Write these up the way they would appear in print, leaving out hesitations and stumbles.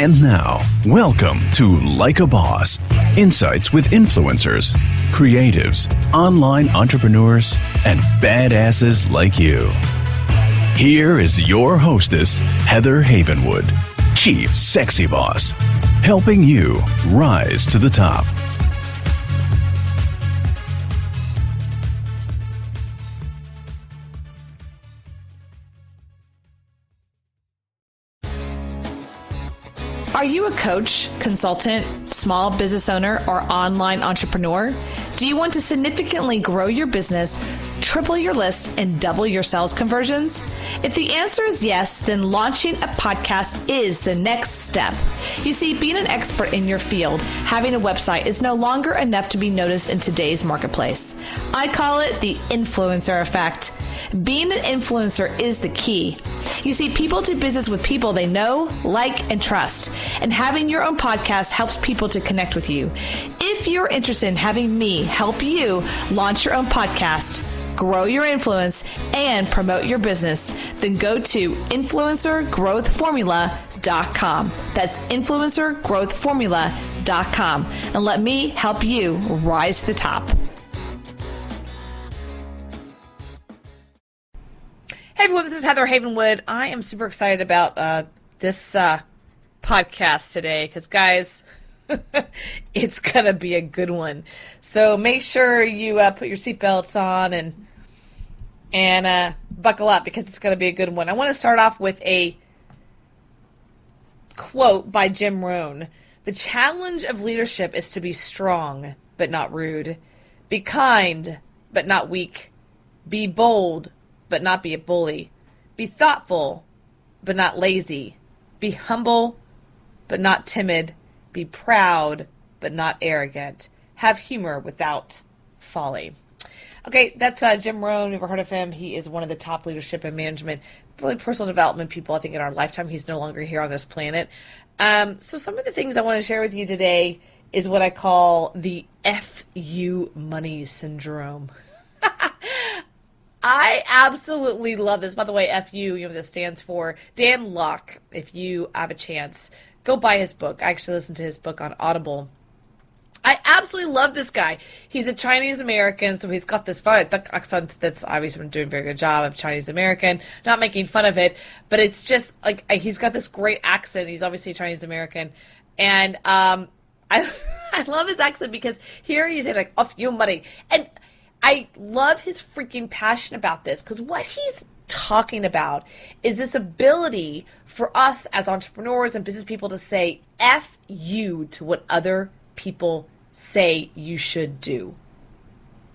And now, welcome to Like a Boss, insights with influencers, creatives, online entrepreneurs, and badasses like you. Here is your hostess, Heather Havenwood, Chief Sexy Boss, helping you rise to the top. Are you a coach, consultant, small business owner, or online entrepreneur? Do you want to significantly grow your business, triple your list, and double your sales conversions? If the answer is yes, then launching a podcast is the next step. You see, being an expert in your field, having a website is no longer enough to be noticed in today's marketplace. I call it the influencer effect. Being an influencer is the key. You see, people do business with people they know, like, and trust. And having your own podcast helps people to connect with you. If you're interested in having me help you launch your own podcast, grow your influence, and promote your business, then go to influencergrowthformula.com. That's influencergrowthformula.com. And let me help you rise to the top. Hey everyone, this is Heather Havenwood. I am super excited about this podcast today because, guys, it's going to be a good one. So make sure you put your seatbelts on and buckle up because it's going to be a good one. I want to start off with a quote by Jim Rohn. The challenge of leadership is to be strong but not rude. Be kind but not weak. Be bold but not be a bully. Be thoughtful, but not lazy. Be humble, but not timid. Be proud, but not arrogant. Have humor without folly. Okay, that's Jim Rohn. You've ever heard of him? He is one of the top leadership and management, really personal development people, I think, in our lifetime. He's no longer here on this planet. So some of the things I want to share with you today is what I call the FU money syndrome. I absolutely love this. By the way, FU, this stands for Dan Lok. If you have a chance, go buy his book. I actually listened to his book on Audible. I absolutely love this guy. He's a Chinese American, so he's got this accent that's obviously been doing a very good job of Chinese American, not making fun of it, but it's just like he's got this great accent. He's obviously Chinese American, and I love his accent because here he's saying like FU money, and I love his freaking passion about this because what he's talking about is this ability for us as entrepreneurs and business people to say F you to what other people say you should do.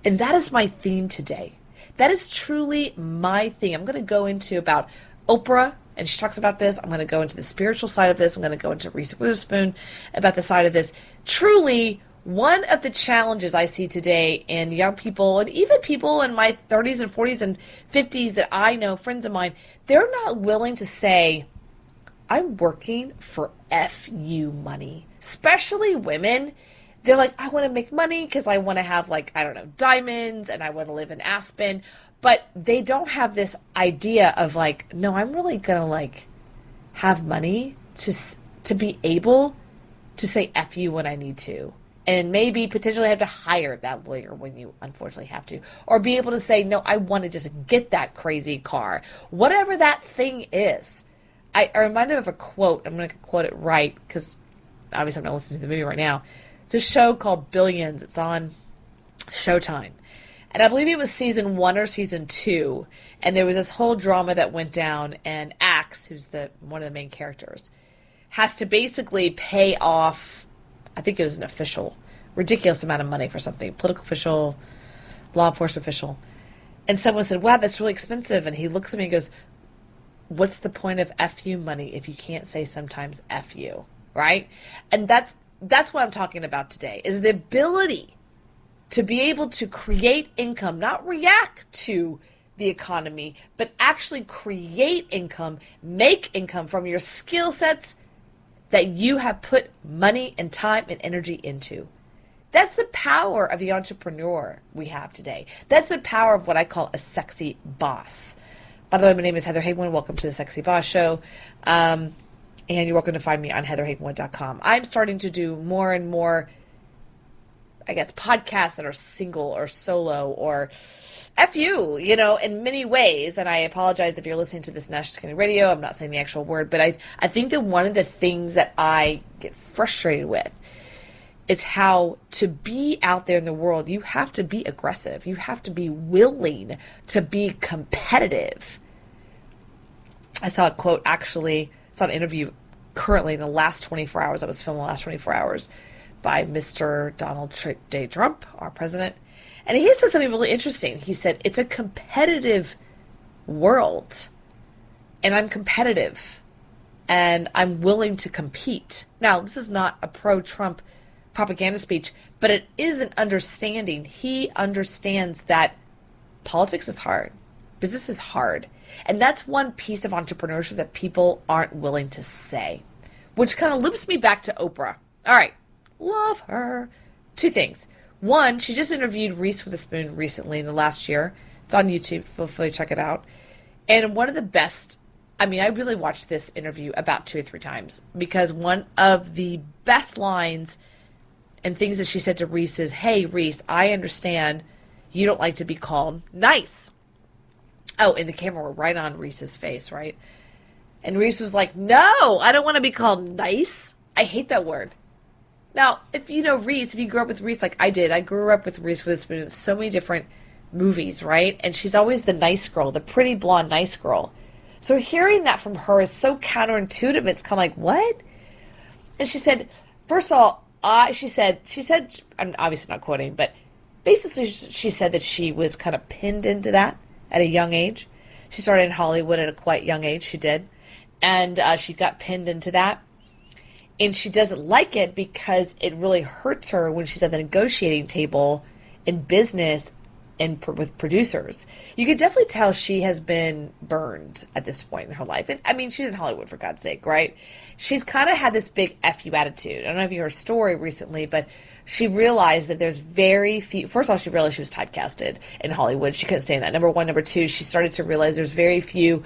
And that is my theme today. That is truly my thing. I'm going to go into about Oprah, and she talks about this. I'm going to go into the spiritual side of this. I'm going to go into Reese Witherspoon about the side of this. Truly, one of the challenges I see today in young people and even people in my 30s and 40s and 50s that I know, friends of mine, they're not willing to say, I'm working for FU money. Especially women. They're like, I want to make money because I want to have diamonds and I want to live in Aspen. But they don't have this idea of no, I'm really going to have money to be able to say FU when I need to. And maybe potentially have to hire that lawyer when you unfortunately have to. Or be able to say, no, I want to just get that crazy car. Whatever that thing is. I reminded of a quote. I'm going to quote it right because obviously I'm not listening to the movie right now. It's a show called Billions. It's on Showtime. And I believe it was season 1 or season 2. And there was this whole drama that went down. And Axe, who's one of the main characters, has to basically pay off, I think it was an official, ridiculous amount of money for something, political official, law enforcement official. And someone said, wow, that's really expensive. And he looks at me and goes, what's the point of FU money if you can't say sometimes FU, right? And that's what I'm talking about today, is the ability to be able to create income, not react to the economy, but actually create income, make income from your skill sets that you have put money and time and energy into. That's the power of the entrepreneur we have today. That's the power of what I call a sexy boss. By the way, my name is Heather Havenwood. Welcome to the Sexy Boss Show. And you're welcome to find me on heatherhavenwood.com. I'm starting to do more and more, I guess, podcasts that are single or solo or FU, in many ways. And I apologize if you're listening to this National Security Radio. I'm not saying the actual word, but I think that one of the things that I get frustrated with is how to be out there in the world, you have to be aggressive. You have to be willing to be competitive. I saw a quote, actually, saw an interview currently in the last 24 hours. I was filming the last 24 hours by Mr. Donald J. Trump, our president. And he said something really interesting. He said, it's a competitive world, and I'm competitive, and I'm willing to compete. Now, this is not a pro-Trump propaganda speech, but it is an understanding. He understands that politics is hard. Business is hard. And that's one piece of entrepreneurship that people aren't willing to say, which kind of loops me back to Oprah. All right. Love her. Two things. One, she just interviewed Reese Witherspoon recently in the last year. It's on YouTube. Feel free to check it out. And one of the best, I really watched this interview about 2 or 3 times, because one of the best lines and things that she said to Reese is, hey, Reese, I understand you don't like to be called nice. Oh, and the camera were right on Reese's face, right? And Reese was like, no, I don't want to be called nice. I hate that word. Now, if you know Reese, if you grew up with Reese like I did, I grew up with Reese Witherspoon in so many different movies, right? And she's always the nice girl, the pretty blonde nice girl. So hearing that from her is so counterintuitive. It's kind of like, what? And she said, first of all, she said, I'm obviously not quoting, but basically she said that she was kind of pinned into that at a young age. She started in Hollywood at a quite young age, she did. And she got pinned into that. And she doesn't like it because it really hurts her when she's at the negotiating table in business and with producers. You could definitely tell she has been burned at this point in her life. And she's in Hollywood, for God's sake, right? She's kind of had this big F you attitude. I don't know if you heard her story recently, but she realized that there's very few. First of all, she realized she was typecasted in Hollywood. She couldn't stand that. Number one. Number two, she started to realize there's very few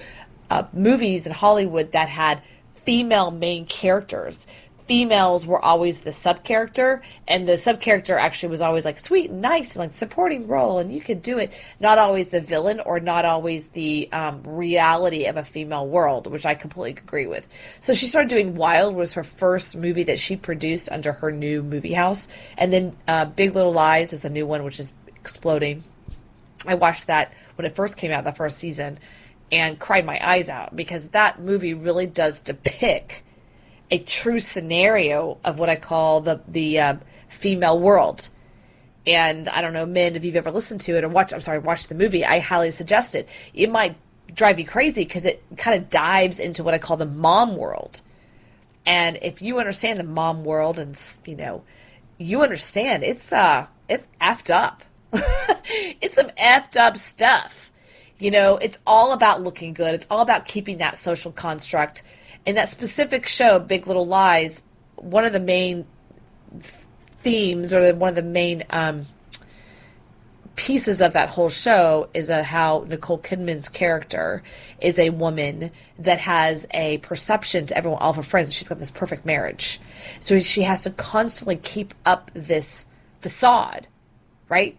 movies in Hollywood that had female main characters. Females were always the sub-character, and the sub-character actually was always like sweet and nice and like supporting role, and you could do it. Not always the villain, or not always the reality of a female world, which I completely agree with. So she started doing Wild, was her first movie that she produced under her new movie house, and then Big Little Lies is a new one, which is exploding. I watched that when it first came out, the first season, and cried my eyes out, because that movie really does depict a true scenario of what I call the female world. And I don't know, men, if you've ever listened to it or watched the movie, I highly suggest it. It might drive you crazy because it kind of dives into what I call the mom world. And if you understand the mom world, and you understand it's effed up. It's some effed up stuff. It's all about looking good. It's all about keeping that social construct. In that specific show, Big Little Lies, one of the main themes, or one of the main pieces of that whole show, is how Nicole Kidman's character is a woman that has a perception to everyone, all of her friends, she's got this perfect marriage. So she has to constantly keep up this facade, right?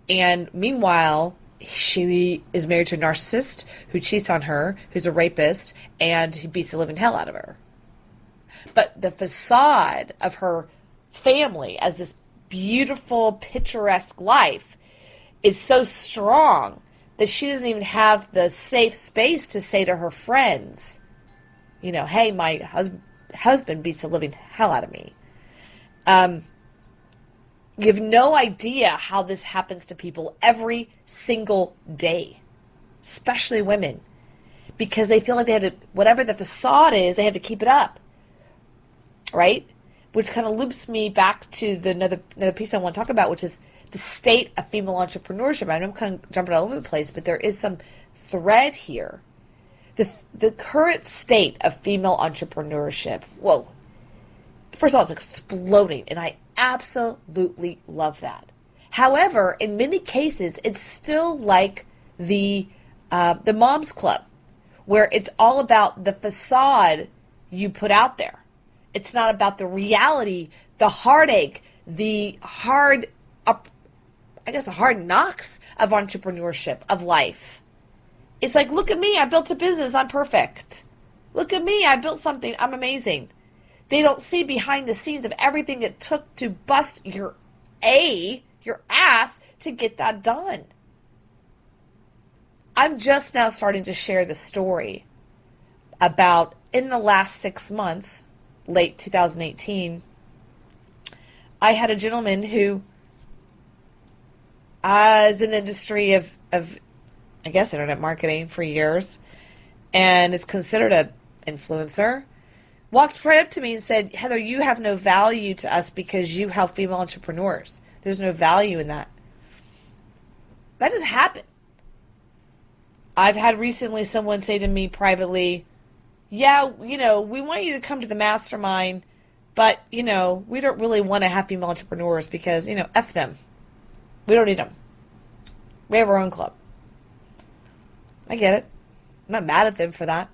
And meanwhile, she is married to a narcissist who cheats on her, who's a rapist, and he beats the living hell out of her. But the facade of her family as this beautiful, picturesque life is so strong that she doesn't even have the safe space to say to her friends, hey, my husband beats the living hell out of me. You have no idea how this happens to people every single day, especially women, because they feel like they have to, whatever the facade is, they have to keep it up, right? Which kind of loops me back to another piece I want to talk about, which is the state of female entrepreneurship. I know I'm kind of jumping all over the place, but there is some thread here. The current state of female entrepreneurship, whoa. First of all, it's exploding, and I absolutely love that. However, in many cases, it's still like the Moms Club, where it's all about the facade. you put out there. It's not about the reality, the heartache, the hard knocks of entrepreneurship, of life. It's like, look at me, I built a business, I'm perfect. Look at me, I built something, I'm amazing. They don't see behind the scenes of everything it took to bust your ass to get that done. I'm just now starting to share the story about, in the last 6 months, late 2018, I had a gentleman who is in the industry of I guess, internet marketing for years, and is considered an influencer, walked right up to me and said, Heather, you have no value to us because you help female entrepreneurs. There's no value in that. That just happened. I've had recently someone say to me privately, yeah, we want you to come to the mastermind, but, we don't really want to have female entrepreneurs because, F them. We don't need them. We have our own club. I get it. I'm not mad at them for that.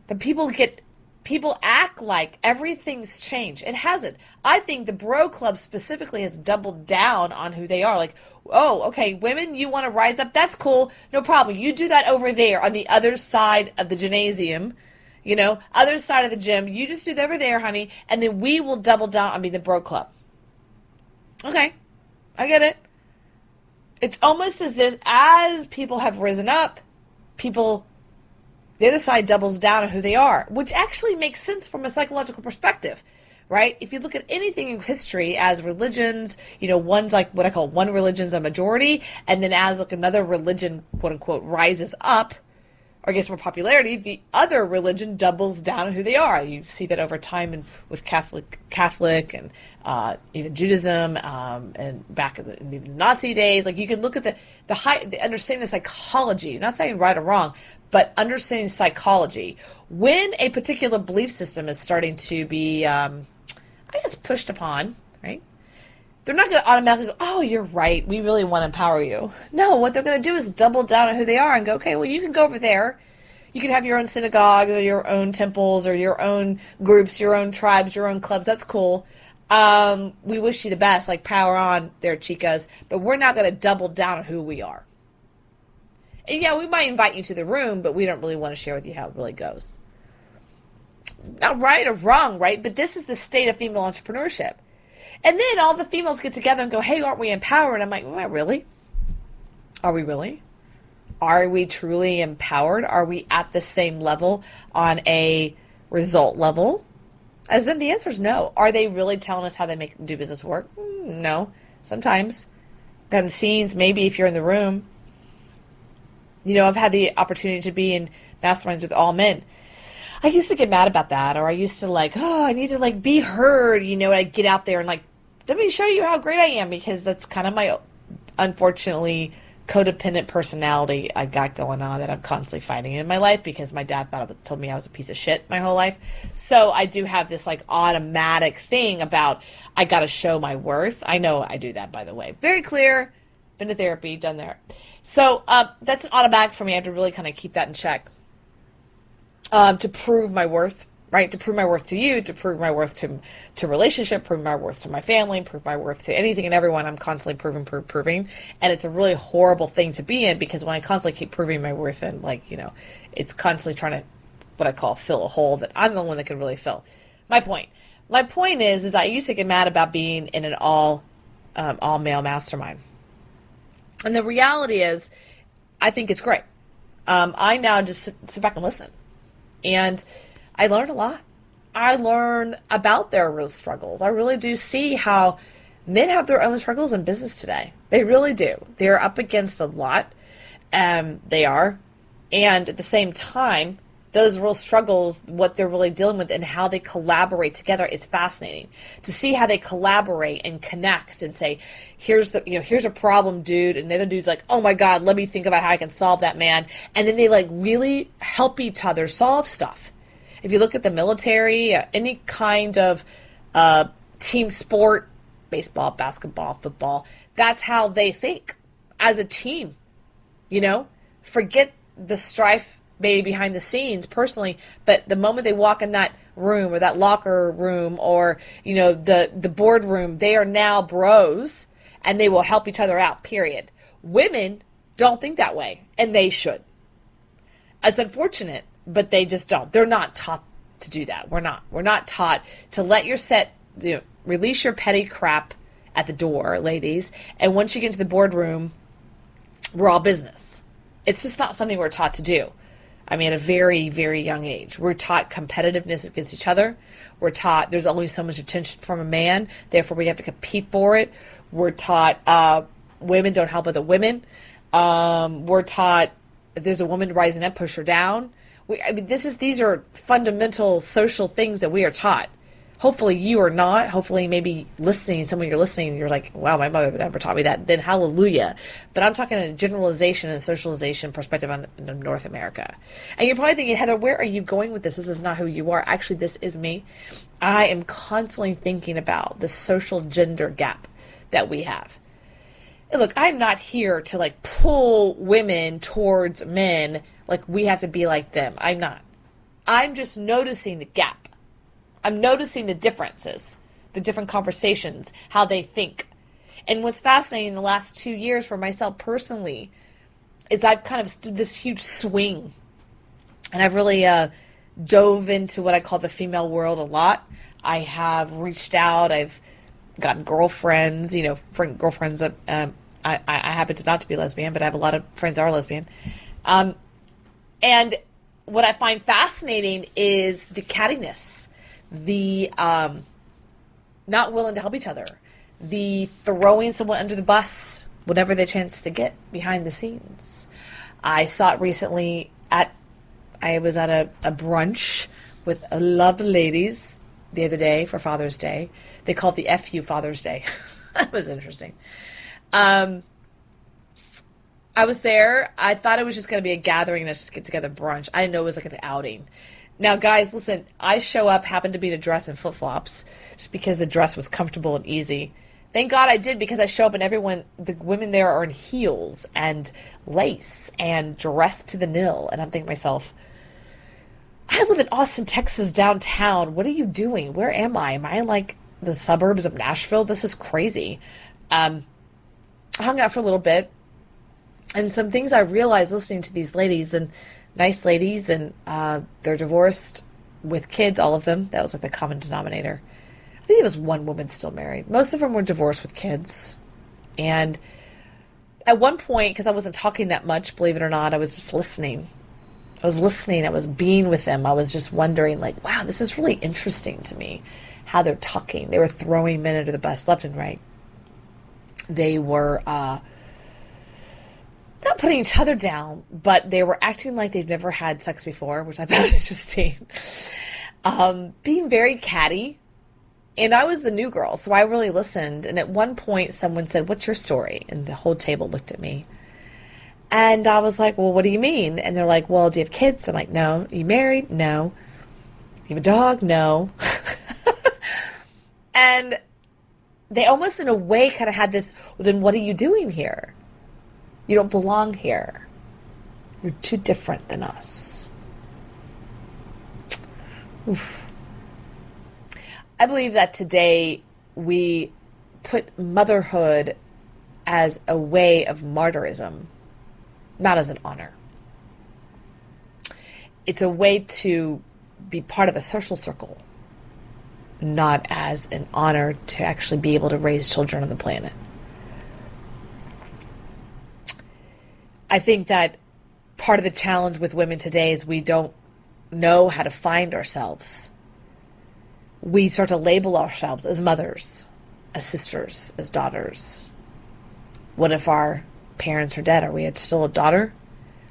But people act like everything's changed. It hasn't. I think the Bro Club specifically has doubled down on who they are. Like, oh, okay, women, you want to rise up? That's cool. No problem. You do that over there on the other side of the gymnasium, other side of the gym. You just do that over there, honey, and then we will double down on being the Bro Club. Okay, I get it. It's almost as if as people have risen up, the other side doubles down on who they are, which actually makes sense from a psychological perspective, right? If you look at anything in history as religions, one's like what I call one religion's a majority, and then as like another religion, quote unquote, rises up, or gets more popularity, the other religion doubles down on who they are. You see that over time and with Catholic and even Judaism and back in the Nazi days. Like you can look at the understanding the psychology. I'm not saying right or wrong, but understanding psychology. When a particular belief system is starting to be, pushed upon, right? They're not going to automatically go, oh, you're right, we really want to empower you. No, what they're going to do is double down on who they are and go, okay, well, you can go over there. You can have your own synagogues or your own temples or your own groups, your own tribes, your own clubs. That's cool. We wish you the best, like power on there, chicas, but we're not going to double down on who we are. And yeah, we might invite you to the room, but we don't really want to share with you how it really goes. Not right or wrong, right? But this is the state of female entrepreneurship. And then all the females get together and go, hey, aren't we empowered? I'm like, well, really? Are we really? Are we truly empowered? Are we at the same level on a result level as them? The answer is no. Are they really telling us how they do business work? No. Sometimes. Behind the scenes, maybe if you're in the room. I've had the opportunity to be in masterminds with all men. I used to get mad about that, or I used to I need to be heard, and I'd get out there and let me show you how great I am, because that's kind of my, unfortunately, codependent personality I got going on that I'm constantly fighting in my life because my dad told me I was a piece of shit my whole life. So I do have this automatic thing about I got to show my worth. I know I do that, by the way. Very clear. Been to therapy, done there. So that's an automatic for me. I have to really kind of keep that in check. To prove my worth, right? To prove my worth to you, to prove my worth to relationship, prove my worth to my family, prove my worth to anything and everyone. I'm constantly proving. And it's a really horrible thing to be in, because when I constantly keep proving my worth and it's constantly trying to, what I call, fill a hole that I'm the one that can really fill. My point is I used to get mad about being in an all male mastermind. And the reality is, I think it's great. I now just sit back and listen. And I learned a lot. I learn about their real struggles. I really do see how men have their own struggles in business today. They really do. They're up against a lot. They are. And at the same time, those real struggles, what they're really dealing with and how they collaborate together is fascinating. To see how they collaborate and connect and say, here's a problem, dude. And the other dude's like, oh my God, let me think about how I can solve that, man. And then they really help each other solve stuff. If you look at the military, any kind of team sport, baseball, basketball, football, that's how they think as a team. Forget the strife maybe behind the scenes personally, but the moment they walk in that room or that locker room or, the boardroom, they are now bros and they will help each other out, period. Women don't think that way, and they should. It's unfortunate, but they just don't. They're not taught to do that. We're not taught to let your release your petty crap at the door, ladies, and once you get into the boardroom, we're all business. It's just not something we're taught to do. I mean, at a very, very young age. We're taught competitiveness against each other. We're taught there's only so much attention from a man, therefore we have to compete for it. We're taught women don't help other women. We're taught if there's a woman rising up, push her down. These are fundamental social things that we are taught. Hopefully you are not. Hopefully maybe someone you're listening, you're like, wow, my mother never taught me that. Then hallelujah. But I'm talking a generalization and socialization perspective on North America. And you're probably thinking, Heather, where are you going with this? This is not who you are. Actually, this is me. I am constantly thinking about the social gender gap that we have. And look, I'm not here to pull women towards men like we have to be like them. I'm not. I'm just noticing the gap. I'm noticing the differences, the different conversations, how they think. And what's fascinating in the last 2 years for myself personally is I've kind of stood this huge swing. And I've really dove into what I call the female world a lot. I have reached out. I've gotten girlfriends, girlfriends that I happen to not to be lesbian, but I have a lot of friends that are lesbian. And what I find fascinating is the cattiness. The not willing to help each other, the throwing someone under the bus whenever they chance to get behind the scenes. I saw it recently I was at a brunch with a lot of ladies the other day for Father's Day. They called it the FU Father's Day. That was interesting. I was there. I thought it was just going to be a gathering. Let's just get together brunch. I didn't know it was like an outing. Now, guys, listen, I show up, happen to be in a dress and flip-flops, just because the dress was comfortable and easy. Thank God I did, because I show up and the women there are in heels and lace and dressed to the nil. And I'm thinking to myself, I live in Austin, Texas, downtown. What are you doing? Where am I? Am I in the suburbs of Nashville? This is crazy. I hung out for a little bit. And some things I realized listening to these ladies, and nice ladies, and they're divorced with kids, all of them. That was the common denominator. I think there was one woman still married. Most of them were divorced with kids. And at one point, because I wasn't talking that much, believe it or not, I was just listening. I was being with them. I was just wondering, wow, this is really interesting to me, how they're talking. They were throwing men under the bus left and right. They were not putting each other down, but they were acting like they've never had sex before, which I thought interesting. Being very catty. And I was the new girl, so I really listened. And at one point, someone said, "What's your story?" And the whole table looked at me. And I was like, "Well, what do you mean?" And they're like, "Well, do you have kids?" I'm like, "No." "Are you married?" "No." "You have a dog?" "No." And they almost in a way kind of had this, "Well, then what are you doing here? You don't belong here. You're too different than us." Oof. I believe that today we put motherhood as a way of martyrism, not as an honor. It's a way to be part of a social circle, not as an honor to actually be able to raise children on the planet. I think that part of the challenge with women today is we don't know how to find ourselves. We start to label ourselves as mothers, as sisters, as daughters. What if our parents are dead? Are we still a daughter?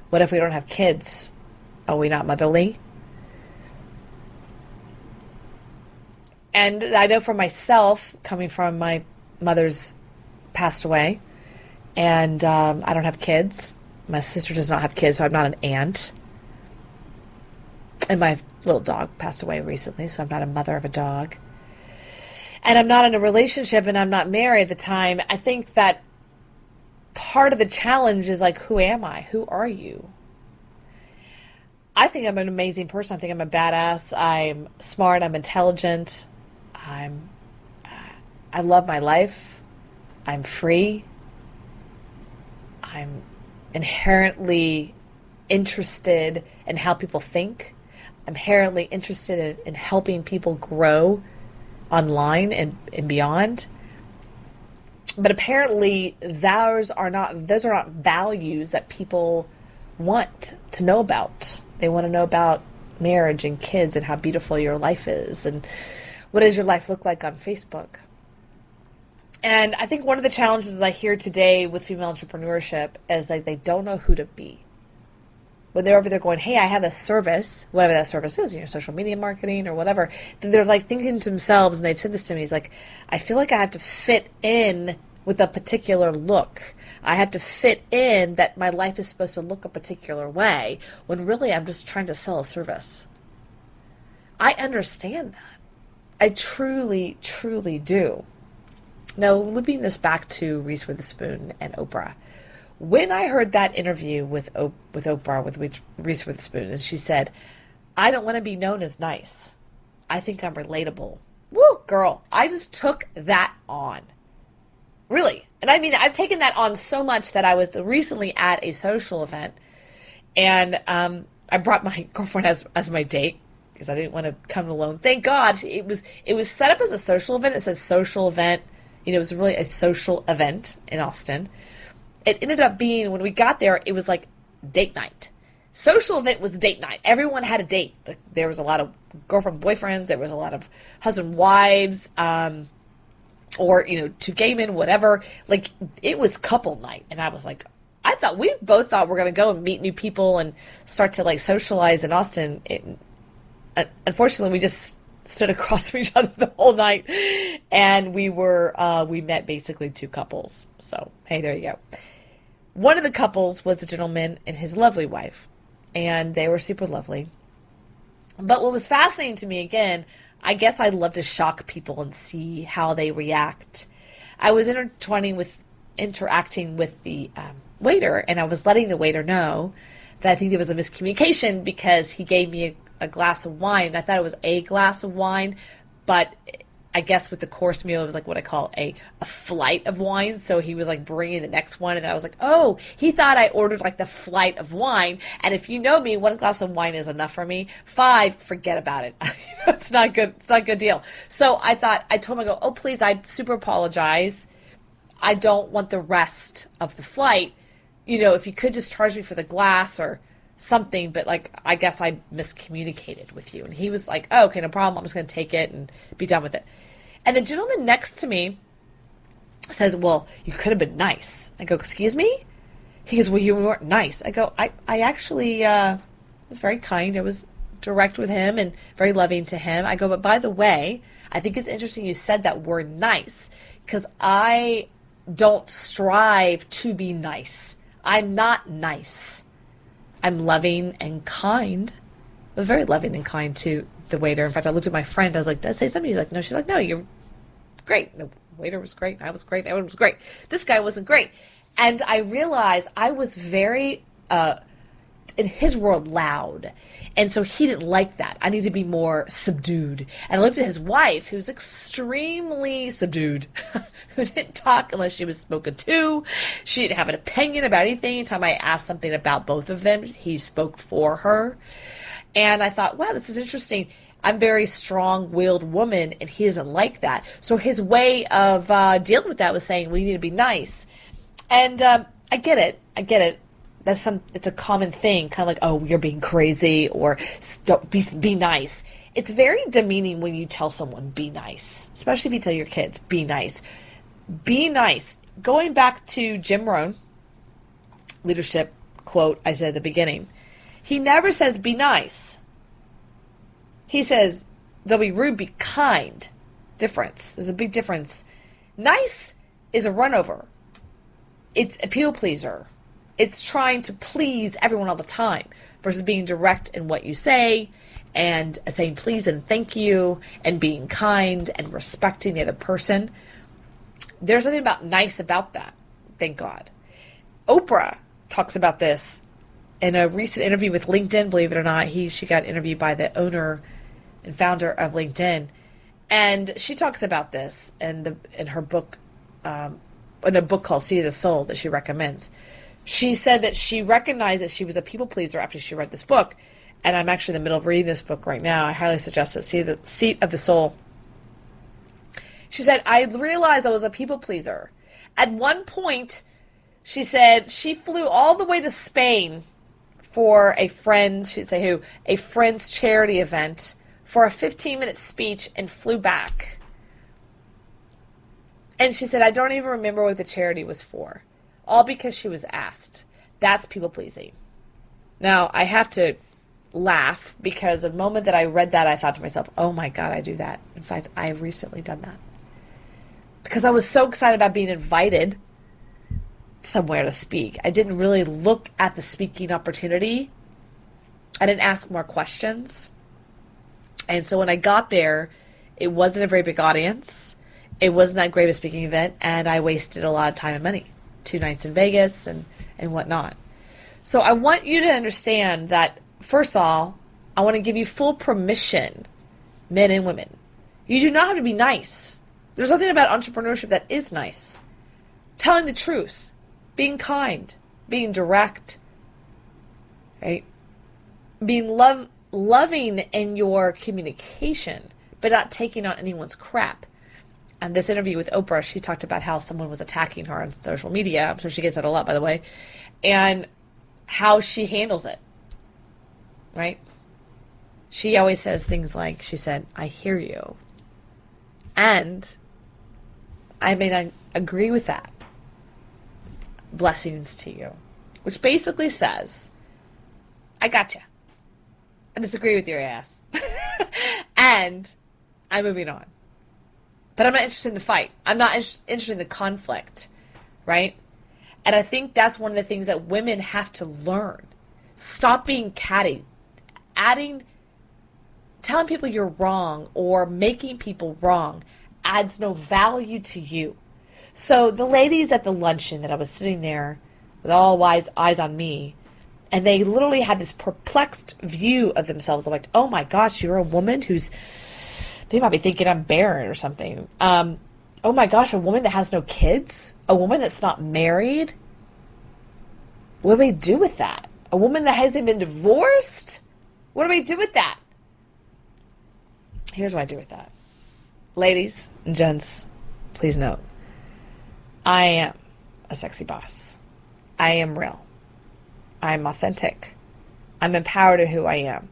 What if we don't have kids? Are we not motherly? And I know for myself, coming from my mother's passed away, and I don't have kids. My sister does not have kids, so I'm not an aunt. And my little dog passed away recently, so I'm not a mother of a dog. And I'm not in a relationship, and I'm not married at the time. I think that part of the challenge is who am I? Who are you? I think I'm an amazing person. I think I'm a badass. I'm smart. I'm intelligent. I love my life. I'm free. I'm inherently interested in how people think. I'm inherently interested in helping people grow online and beyond. But apparently those are not values that people want to know about. They want to know about marriage and kids and how beautiful your life is and what does your life look like on Facebook. And I think one of the challenges that I hear today with female entrepreneurship is like they don't know who to be. When they're over there going, hey, I have a service, whatever that service is, social media marketing or whatever, then they're like thinking to themselves, and they've said this to me, it's like, I feel like I have to fit in with a particular look. I have to fit in that my life is supposed to look a particular way, when really I'm just trying to sell a service. I understand that. I truly, truly do. Now, looping this back to Reese Witherspoon and Oprah. When I heard that interview with Oprah, with Reese Witherspoon, and she said, I don't want to be known as nice. I think I'm relatable. Woo, girl, I just took that on. Really. And I mean, I've taken that on so much that I was recently at a social event, and I brought my girlfriend as my date because I didn't want to come alone. Thank God. It was set up as a social event. It says social event. It was really a social event in Austin. It ended up being, when we got there, it was like date night. Social event was date night. Everyone had a date. There was a lot of girlfriend, boyfriends. There was a lot of husband, wives, or, two gay men, whatever. Like, it was couple night. And I was like, we both thought we're going to go and meet new people and start to, like, socialize in Austin. Unfortunately, we just stood across from each other the whole night. And we met basically two couples. So, hey, there you go. One of the couples was a gentleman and his lovely wife, and they were super lovely. But what was fascinating to me, again, I guess I love to shock people and see how they react. I was interacting with the waiter, and I was letting the waiter know that I think there was a miscommunication because he gave me a glass of wine, and I thought it was a glass of wine, but I guess with the course meal, it was like what I call a flight of wine. So he was like bringing the next one. And I was like, oh, he thought I ordered like the flight of wine. And if you know me, one glass of wine is enough for me. 5, forget about it. It's not good. It's not a good deal. So I told him, I go, oh, please, I super apologize. I don't want the rest of the flight. If you could just charge me for the glass or something, but like, I guess I miscommunicated with you. And he was like, oh, okay, no problem. I'm just going to take it and be done with it. And the gentleman next to me says, well, you could have been nice. I go, excuse me? He goes, well, you weren't nice. I go, I actually was very kind. I was direct with him and very loving to him. I go, but by the way, I think it's interesting you said that word nice, because I don't strive to be nice. I'm not nice. I'm loving and kind. I was very loving and kind to the waiter. In fact, I looked at my friend. I was like, did I say something? He's like, no. She's like, no, you're great. The waiter was great. I was great. Everyone was great. This guy wasn't great. And I realized I was very, in his world, loud. And so he didn't like that. I need to be more subdued. And I looked at his wife, who's extremely subdued, who didn't talk unless she was spoken to. She didn't have an opinion about anything. Anytime I asked something about both of them, he spoke for her. And I thought, wow, this is interesting. I'm a very strong-willed woman, and he doesn't like that. So his way of dealing with that was saying, we need to be nice. And I get it. It's a common thing, kind of like, oh, you're being crazy, or be nice. It's very demeaning when you tell someone, be nice, especially if you tell your kids, be nice. Be nice. Going back to Jim Rohn, leadership quote I said at the beginning, he never says be nice. He says, don't be rude, be kind. Difference. There's a big difference. Nice is a runover. It's a people pleaser. It's trying to please everyone all the time versus being direct in what you say and saying please and thank you and being kind and respecting the other person. There's something nice about that. Thank God. Oprah talks about this in a recent interview with LinkedIn, believe it or not, she got interviewed by the owner and founder of LinkedIn. And she talks about this in her book, in a book called Seed of the Soul that she recommends. She said that she recognized that she was a people pleaser after she read this book. And I'm actually in the middle of reading this book right now. I highly suggest it, Seed of the Soul. She said, I realized I was a people pleaser. At one point, she said she flew all the way to Spain for a friend's charity event for a 15-minute speech and flew back. And she said, I don't even remember what the charity was for. All because she was asked. That's people pleasing. Now, I have to laugh because the moment that I read that, I thought to myself, oh my God, I do that. In fact, I have recently done that. Because I was so excited about being invited somewhere to speak. I didn't really look at the speaking opportunity. I didn't ask more questions. And so when I got there, it wasn't a very big audience. It wasn't that great of a speaking event, and I wasted a lot of time and money. 2 nights in Vegas and whatnot. So I want you to understand that, first of all, I want to give you full permission, men and women. You do not have to be nice. There's nothing about entrepreneurship that is nice. Telling the truth, being kind, being direct, right? Being loving in your communication, but not taking on anyone's crap. And this interview with Oprah, she talked about how someone was attacking her on social media. I'm sure she gets that a lot, by the way. And how she handles it, right? She always says things like, she said, I hear you. And I may not agree with that. Blessings to you. Which basically says, I got you. I disagree with your ass. And I'm moving on. But I'm not interested in the fight. I'm not interested in the conflict, right? And I think that's one of the things that women have to learn. Stop being catty. Telling people you're wrong or making people wrong adds no value to you. So the ladies at the luncheon that I was sitting there with all wise eyes on me, and they literally had this perplexed view of themselves. I'm like, oh my gosh, you're a woman they might be thinking I'm barren or something. Oh my gosh, a woman that has no kids? A woman that's not married? What do we do with that? A woman that hasn't been divorced? What do we do with that? Here's what I do with that. Ladies and gents, please note, I am a sexy boss. I am real. I'm authentic. I'm empowered in who I am.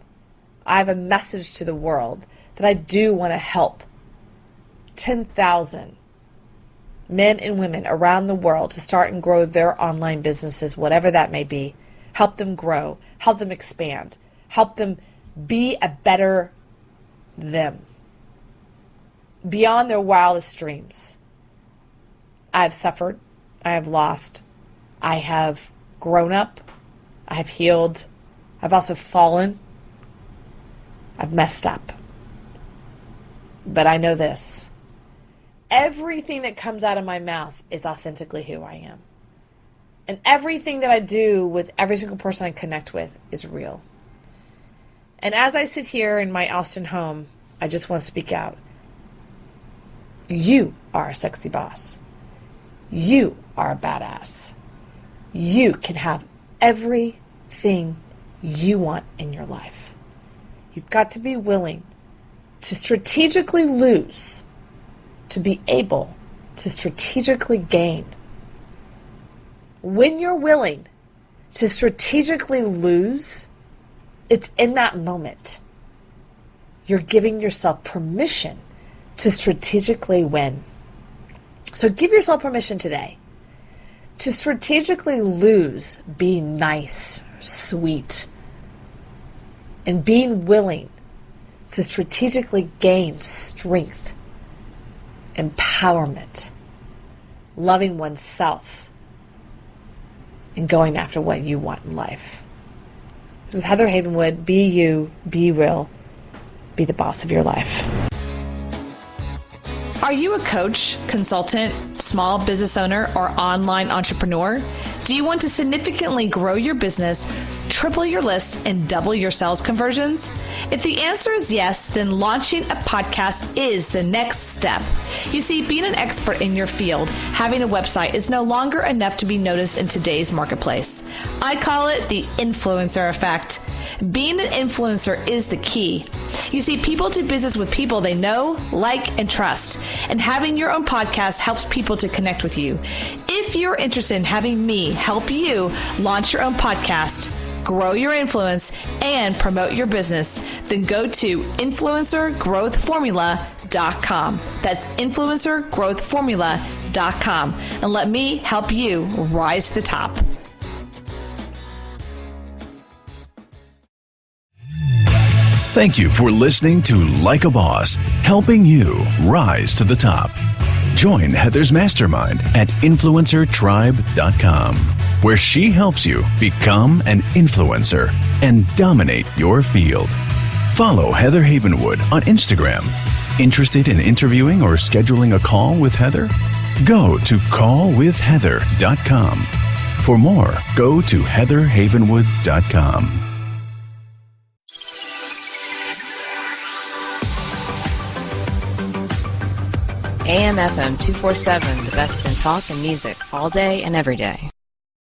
I have a message to the world that I do want to help 10,000 men and women around the world to start and grow their online businesses, whatever that may be. Help them grow, help them expand, help them be a better them, beyond their wildest dreams. I have suffered, I have lost, I have grown up, I have healed, I've also fallen, I've messed up. But I know this. Everything that comes out of my mouth is authentically who I am. And everything that I do with every single person I connect with is real. And as I sit here in my Austin home, I just want to speak out. You are a sexy boss. You are a badass. You can have everything you want in your life. You've got to be willing to strategically lose to be able to strategically gain. When you're willing to strategically lose, it's in that moment you're giving yourself permission to strategically win. So give yourself permission today to strategically lose being nice, sweet, and being willing to strategically gain strength, empowerment, loving oneself, and going after what you want in life. This is Heather Havenwood. Be you, be real, be the boss of your life. Are you a coach, consultant, small business owner, or online entrepreneur? Do you want to significantly grow your business, triple your list and double your sales conversions? If the answer is yes, then launching a podcast is the next step. You see, being an expert in your field, having a website is no longer enough to be noticed in today's marketplace. I call it the influencer effect. Being an influencer is the key. You see, people do business with people they know, like, and trust. And having your own podcast helps people to connect with you. If you're interested in having me help you launch your own podcast, grow your influence, and promote your business, then go to influencergrowthformula.com. That's influencergrowthformula.com. And let me help you rise to the top. Thank you for listening to Like a Boss, helping you rise to the top. Join Heather's mastermind at influencertribe.com, where she helps you become an influencer and dominate your field. Follow Heather Havenwood on Instagram. Interested in interviewing or scheduling a call with Heather? Go to callwithheather.com. For more, go to heatherhavenwood.com. AM/FM 247, the best in talk and music all day and every day.